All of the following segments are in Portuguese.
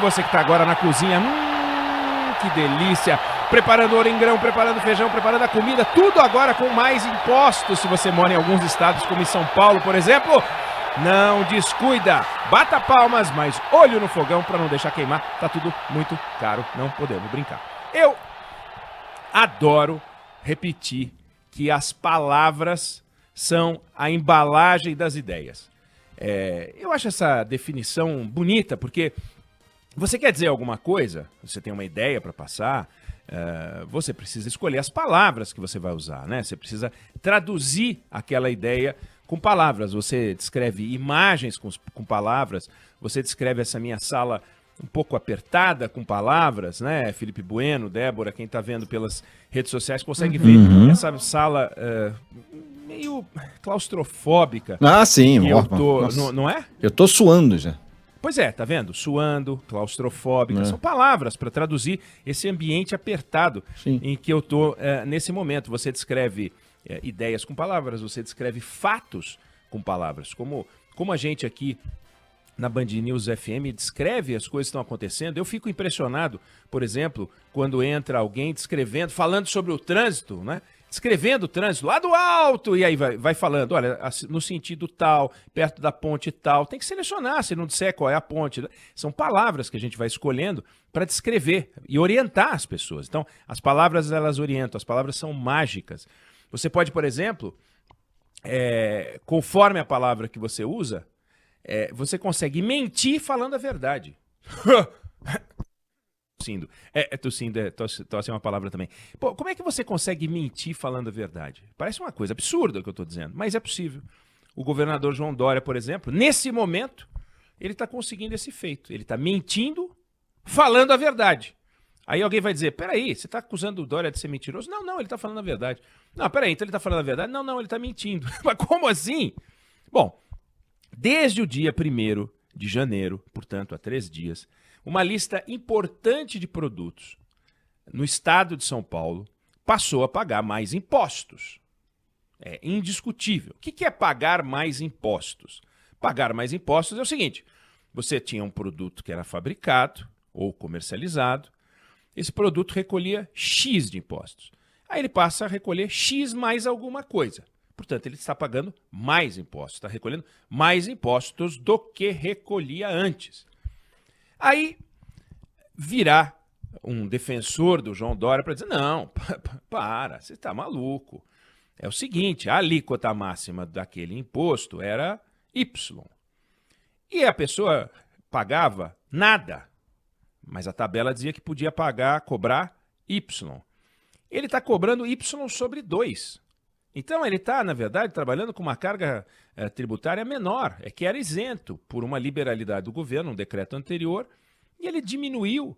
você que está agora na cozinha, que delícia, preparando ouro em grão, preparando feijão, preparando a comida, tudo agora com mais impostos. Se você mora em alguns estados, como em São Paulo, por exemplo, não descuida, bata palmas, mas olho no fogão para não deixar queimar, tá tudo muito caro, não podemos brincar. Eu adoro repetir que as palavras são a embalagem das ideias. Eu acho essa definição bonita, porque você quer dizer alguma coisa, você tem uma ideia para passar, você precisa escolher as palavras que você vai usar, né? Você precisa traduzir aquela ideia com palavras. Você descreve imagens com palavras, você descreve essa minha sala um pouco apertada com palavras, né? Felipe Bueno, Débora, quem está vendo pelas redes sociais consegue ver essa sala meio claustrofóbica. Ah, sim. Eu tô, não é? Eu tô suando já. Pois é, tá vendo? Suando, claustrofóbica, são palavras para traduzir esse ambiente apertado em que eu tô nesse momento. Você descreve ideias com palavras, você descreve fatos com palavras, como a gente aqui na Band News FM descreve as coisas que estão acontecendo. Eu fico impressionado, por exemplo, quando entra alguém descrevendo, falando sobre o trânsito, né? Descrevendo o trânsito lá do alto, e aí vai falando, olha, no sentido tal, perto da ponte tal, tem que selecionar, se não disser qual é a ponte. São palavras que a gente vai escolhendo para descrever e orientar as pessoas. Então, as palavras, elas orientam, as palavras são mágicas. Você pode, por exemplo, conforme a palavra que você usa, você consegue mentir falando a verdade. Tosse é uma palavra também. Pô, como é que você consegue mentir falando a verdade? Parece uma coisa absurda o que eu estou dizendo, mas é possível. O governador João Dória, por exemplo, nesse momento, ele está conseguindo esse feito. Ele está mentindo falando a verdade. Aí alguém vai dizer, peraí, você está acusando o Dória de ser mentiroso? Não, ele está falando a verdade. Não, peraí, então ele está falando a verdade? Não, ele está mentindo. Mas como assim? Bom, desde o dia 1º de janeiro, portanto, há 3 dias, uma lista importante de produtos no estado de São Paulo passou a pagar mais impostos. É indiscutível. O que é pagar mais impostos? Pagar mais impostos é o seguinte, você tinha um produto que era fabricado ou comercializado, esse produto recolhia X de impostos. Aí ele passa a recolher X mais alguma coisa. Portanto, ele está pagando mais impostos, está recolhendo mais impostos do que recolhia antes. Aí virá um defensor do João Dória para dizer, não, para, você está maluco. É o seguinte, a alíquota máxima daquele imposto era Y. E a pessoa pagava nada, mas a tabela dizia que podia cobrar Y. Ele está cobrando Y sobre 2. Então ele está, na verdade, trabalhando com uma carga tributária menor, que era isento por uma liberalidade do governo, um decreto anterior, e ele diminuiu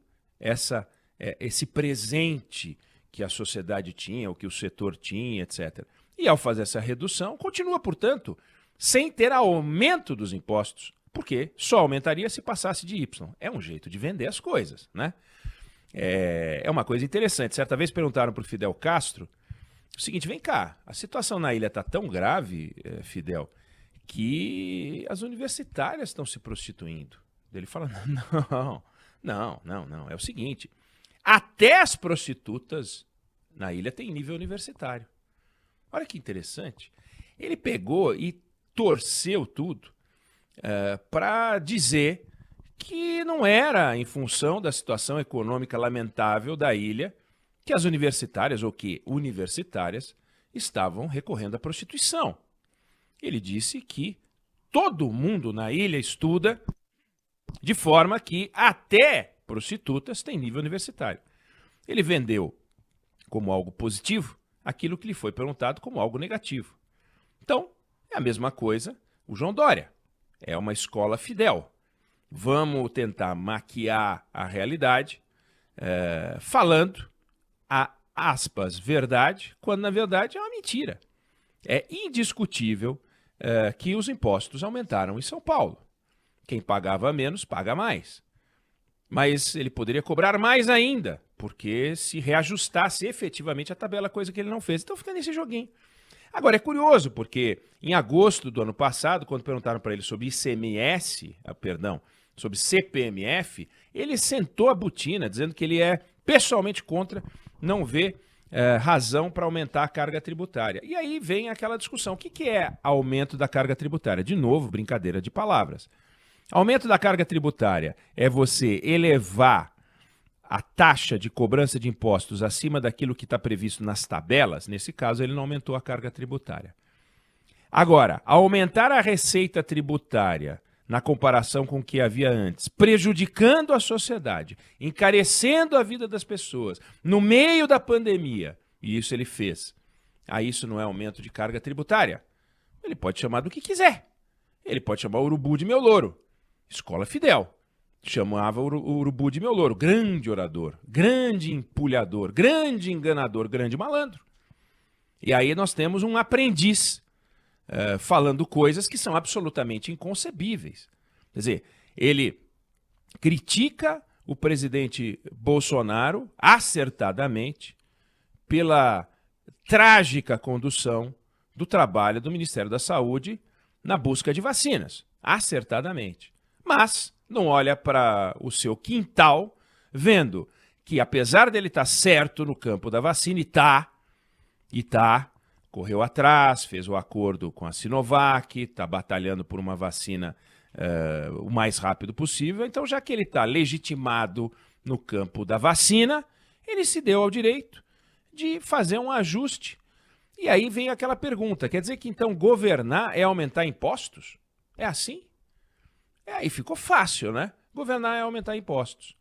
esse presente que a sociedade tinha, o que o setor tinha, etc. E ao fazer essa redução, continua, portanto, sem ter aumento dos impostos, porque só aumentaria se passasse de Y. É um jeito de vender as coisas, né? É uma coisa interessante. Certa vez perguntaram para o Fidel Castro o seguinte, vem cá, a situação na ilha está tão grave, Fidel, que as universitárias estão se prostituindo. Ele fala, não, é o seguinte, até as prostitutas na ilha têm nível universitário. Olha que interessante. Ele pegou e torceu tudo para dizer que não era em função da situação econômica lamentável da ilha que as universitárias, ou que universitárias, estavam recorrendo à prostituição. Ele disse que todo mundo na ilha estuda de forma que até prostitutas têm nível universitário. Ele vendeu como algo positivo aquilo que lhe foi perguntado como algo negativo. Então, é a mesma coisa o João Dória. É uma escola Fidel. Vamos tentar maquiar a realidade falando a aspas verdade, quando na verdade é uma mentira. É indiscutível que os impostos aumentaram em São Paulo. Quem pagava menos, paga mais. Mas ele poderia cobrar mais ainda, porque se reajustasse efetivamente a tabela, coisa que ele não fez. Então fica nesse joguinho. Agora, é curioso, porque em agosto do ano passado, quando perguntaram para ele sobre ICMS, sobre CPMF, ele sentou a botina, dizendo que ele é pessoalmente contra, não vê razão para aumentar a carga tributária. E aí vem aquela discussão. O que é aumento da carga tributária? De novo, brincadeira de palavras. Aumento da carga tributária é você elevar a taxa de cobrança de impostos acima daquilo que está previsto nas tabelas. Nesse caso, ele não aumentou a carga tributária. Agora, aumentar a receita tributária na comparação com o que havia antes, prejudicando a sociedade, encarecendo a vida das pessoas, no meio da pandemia, e isso ele fez. Aí isso não é aumento de carga tributária. Ele pode chamar do que quiser. Ele pode chamar o urubu de meu louro. Escola Fidel. Chamava o urubu de meu louro. Grande orador, grande empulhador, grande enganador, grande malandro. E aí nós temos um aprendiz falando coisas que são absolutamente inconcebíveis. Quer dizer, ele critica o presidente Bolsonaro acertadamente pela trágica condução do trabalho do Ministério da Saúde na busca de vacinas, acertadamente. Mas não olha para o seu quintal, vendo que apesar dele estar certo no campo da vacina, e tá, correu atrás, fez o acordo com a Sinovac, está batalhando por uma vacina o mais rápido possível. Então, já que ele está legitimado no campo da vacina, ele se deu ao direito de fazer um ajuste. E aí vem aquela pergunta, quer dizer que então governar é aumentar impostos? É assim? Aí ficou fácil, né? Governar é aumentar impostos.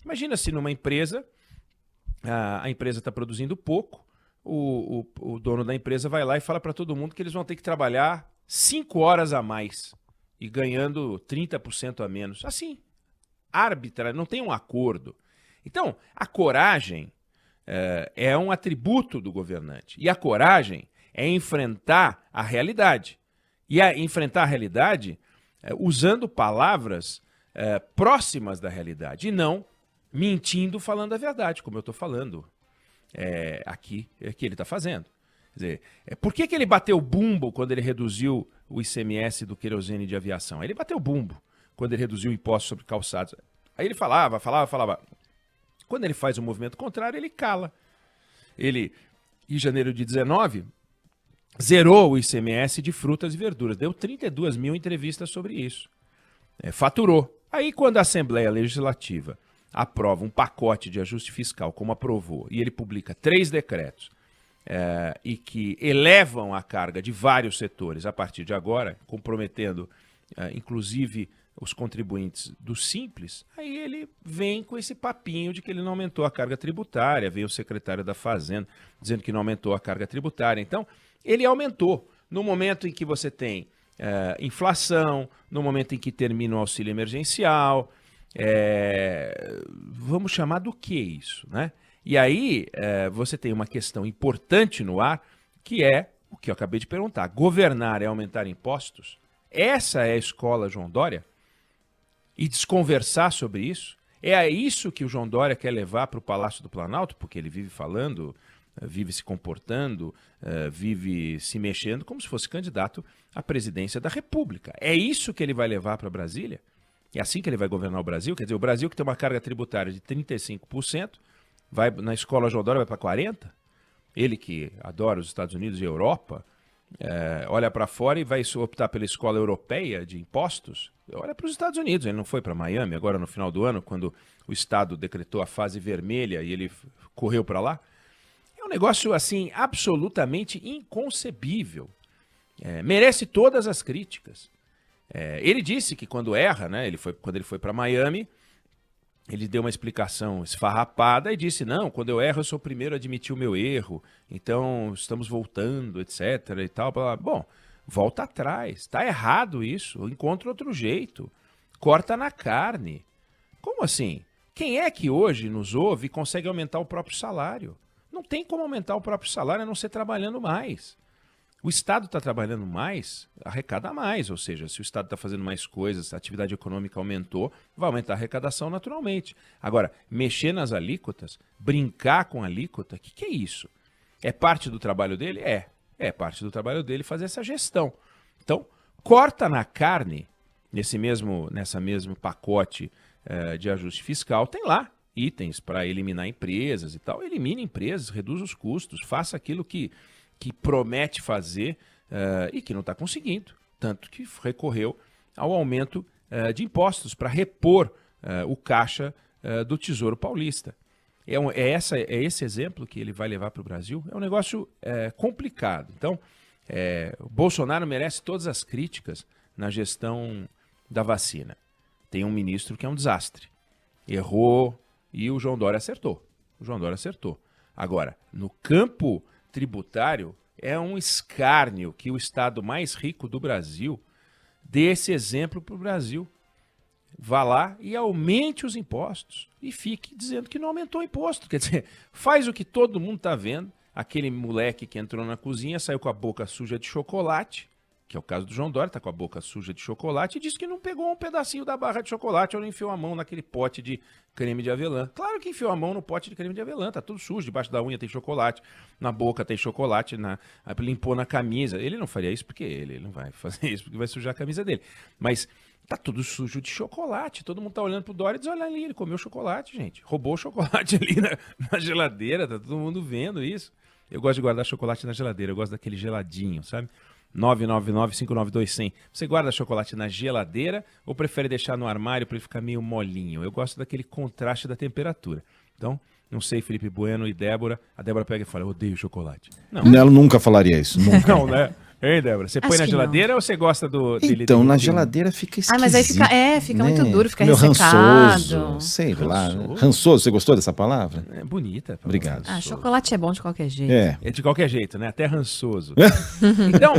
Imagina se numa empresa, a empresa está produzindo pouco, o dono da empresa vai lá e fala para todo mundo que eles vão ter que trabalhar 5 horas a mais e ganhando 30% a menos. Assim, árbitra, não tem um acordo. Então, a coragem é um atributo do governante. E a coragem é enfrentar a realidade. E enfrentar a realidade usando palavras próximas da realidade e não mentindo falando a verdade, como eu estou falando aqui, que ele está fazendo. Quer dizer, por que ele bateu bumbo quando ele reduziu o ICMS do querosene de aviação? Ele bateu bumbo quando ele reduziu o imposto sobre calçados. Aí ele falava. Quando ele faz o movimento contrário, ele cala. Ele, em janeiro de 19, zerou o ICMS de frutas e verduras. Deu 32 mil entrevistas sobre isso. Faturou. Aí, quando a Assembleia Legislativa aprova um pacote de ajuste fiscal, como aprovou, e ele publica 3 decretos, e que elevam a carga de vários setores a partir de agora, comprometendo, inclusive, os contribuintes do Simples, aí ele vem com esse papinho de que ele não aumentou a carga tributária, vem o secretário da Fazenda dizendo que não aumentou a carga tributária. Então, ele aumentou. No momento em que você tem inflação, no momento em que termina o auxílio emergencial, vamos chamar do que isso, né? E aí você tem uma questão importante no ar, que é o que eu acabei de perguntar. Governar é aumentar impostos? Essa é a escola João Dória? E desconversar sobre isso? É isso que o João Dória quer levar para o Palácio do Planalto? Porque ele vive falando, vive se comportando, vive se mexendo como se fosse candidato à presidência da República. É isso que ele vai levar para Brasília? É assim que ele vai governar o Brasil? Quer dizer, o Brasil que tem uma carga tributária de 35%, vai na escola João Dória vai para 40%? Ele que adora os Estados Unidos e a Europa, olha para fora e vai optar pela escola europeia de impostos? Olha para os Estados Unidos, ele não foi para Miami agora no final do ano, quando o Estado decretou a fase vermelha e ele correu para lá? É um negócio assim absolutamente inconcebível. Merece todas as críticas. Ele disse que quando erra, né, quando ele foi para Miami, ele deu uma explicação esfarrapada e disse, não, quando eu erro eu sou o primeiro a admitir o meu erro, então estamos voltando, etc. e tal. Bom, volta atrás, está errado isso, encontra outro jeito, corta na carne. Como assim? Quem é que hoje nos ouve e consegue aumentar o próprio salário? Não tem como aumentar o próprio salário a não ser trabalhando mais. O Estado está trabalhando mais, arrecada mais, ou seja, se o Estado está fazendo mais coisas, a atividade econômica aumentou, vai aumentar a arrecadação naturalmente. Agora, mexer nas alíquotas, brincar com a alíquota, o que é isso? É parte do trabalho dele? É parte do trabalho dele fazer essa gestão. Então, corta na carne, nessa mesmo pacote de ajuste fiscal, tem lá itens para eliminar empresas e tal. Elimine empresas, reduz os custos, faça aquilo que promete fazer e que não está conseguindo. Tanto que recorreu ao aumento de impostos para repor o caixa do Tesouro Paulista. É esse exemplo que ele vai levar para o Brasil? É um negócio complicado. Então, o Bolsonaro merece todas as críticas na gestão da vacina. Tem um ministro que é um desastre. Errou e o João Dória acertou. Agora, no campo tributário, é um escárnio que o estado mais rico do Brasil dê esse exemplo para o Brasil. Vá lá e aumente os impostos. E fique dizendo que não aumentou o imposto. Quer dizer, faz o que todo mundo está vendo. Aquele moleque que entrou na cozinha, saiu com a boca suja de chocolate, que é o caso do João Dória, está com a boca suja de chocolate, e disse que não pegou um pedacinho da barra de chocolate ou não enfiou a mão naquele pote de creme de avelã. Claro que enfiou a mão no pote de creme de avelã, tá tudo sujo, debaixo da unha tem chocolate, na boca tem chocolate, limpou na camisa. Ele não faria isso porque ele não vai fazer isso, porque vai sujar a camisa dele. Mas tá tudo sujo de chocolate, todo mundo tá olhando pro Dória e diz, olha ali, ele comeu chocolate, gente. Roubou o chocolate ali na geladeira, tá todo mundo vendo isso. Eu gosto de guardar chocolate na geladeira, eu gosto daquele geladinho, sabe? 999-592-100. Você guarda chocolate na geladeira ou prefere deixar no armário para ele ficar meio molinho? Eu gosto daquele contraste da temperatura. Então, não sei, Felipe Bueno e Débora. A Débora pega e fala, eu odeio chocolate. Não. Ela nunca falaria isso, nunca. Não, né? Hein, Débora? Você põe na geladeira ou você gosta dele? Então, na geladeira fica esquisito. Mas aí fica muito duro, fica meio ressecado. Rançoso, sei lá. Rançoso, você gostou dessa palavra? É bonita. Obrigado. Chocolate é bom de qualquer jeito. É de qualquer jeito, né? Até rançoso. Então,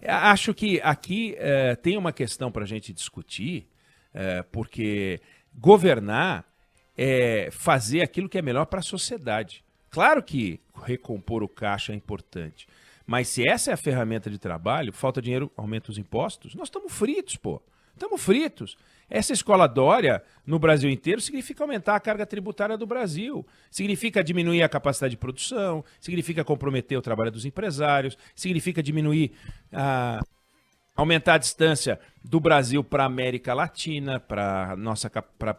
acho que aqui tem uma questão para a gente discutir, porque governar é fazer aquilo que é melhor para a sociedade. Claro que recompor o caixa é importante. Mas se essa é a ferramenta de trabalho, falta dinheiro, aumenta os impostos, nós estamos fritos, pô. Estamos fritos. Essa escola Dória, no Brasil inteiro, significa aumentar a carga tributária do Brasil. Significa diminuir a capacidade de produção, significa comprometer o trabalho dos empresários, significa diminuir aumentar a distância do Brasil para a América Latina, para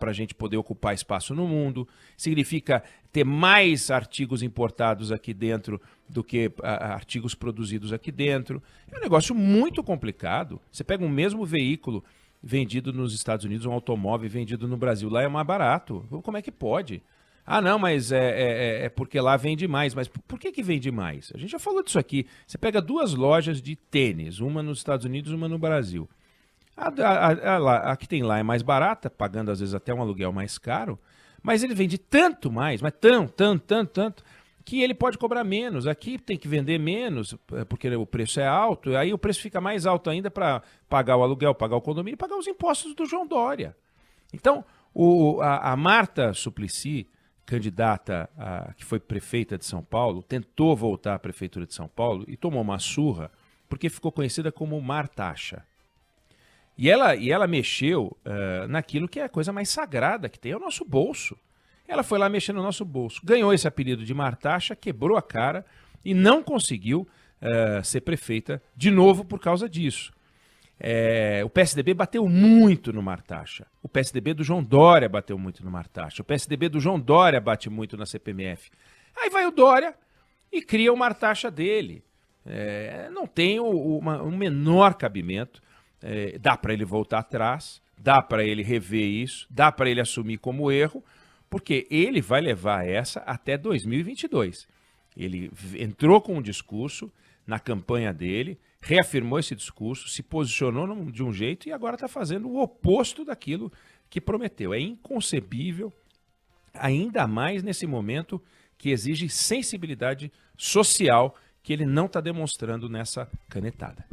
a gente poder ocupar espaço no mundo. Significa ter mais artigos importados aqui dentro do que artigos produzidos aqui dentro. É um negócio muito complicado. Você pega um mesmo veículo vendido nos Estados Unidos, um automóvel vendido no Brasil, lá é mais barato. Como é que pode? Ah, não, mas é porque lá vende mais. Mas por que vende mais? A gente já falou disso aqui. Você pega duas lojas de tênis, uma nos Estados Unidos e uma no Brasil. A que tem lá é mais barata, pagando às vezes até um aluguel mais caro, mas ele vende tanto mais, mas tanto, que ele pode cobrar menos. Aqui tem que vender menos, porque o preço é alto, e aí o preço fica mais alto ainda para pagar o aluguel, pagar o condomínio e pagar os impostos do João Dória. Então, a Marta Suplicy, candidata que foi prefeita de São Paulo, tentou voltar à prefeitura de São Paulo e tomou uma surra porque ficou conhecida como Martaxa. E ela mexeu naquilo que é a coisa mais sagrada que tem, é o nosso bolso. Ela foi lá mexer no nosso bolso, ganhou esse apelido de Martaxa, quebrou a cara e não conseguiu ser prefeita de novo por causa disso. O PSDB bateu muito no Martaxa. O PSDB do João Dória bateu muito no Martaxa. O PSDB do João Dória bate muito na CPMF. Aí vai o Dória e cria o Martaxa dele. Não tem um menor cabimento. Dá para ele voltar atrás, dá para ele rever isso, dá para ele assumir como erro, porque ele vai levar essa até 2022. Ele entrou com um discurso na campanha dele, reafirmou esse discurso, se posicionou de um jeito e agora está fazendo o oposto daquilo que prometeu. É inconcebível, ainda mais nesse momento que exige sensibilidade social que ele não está demonstrando nessa canetada.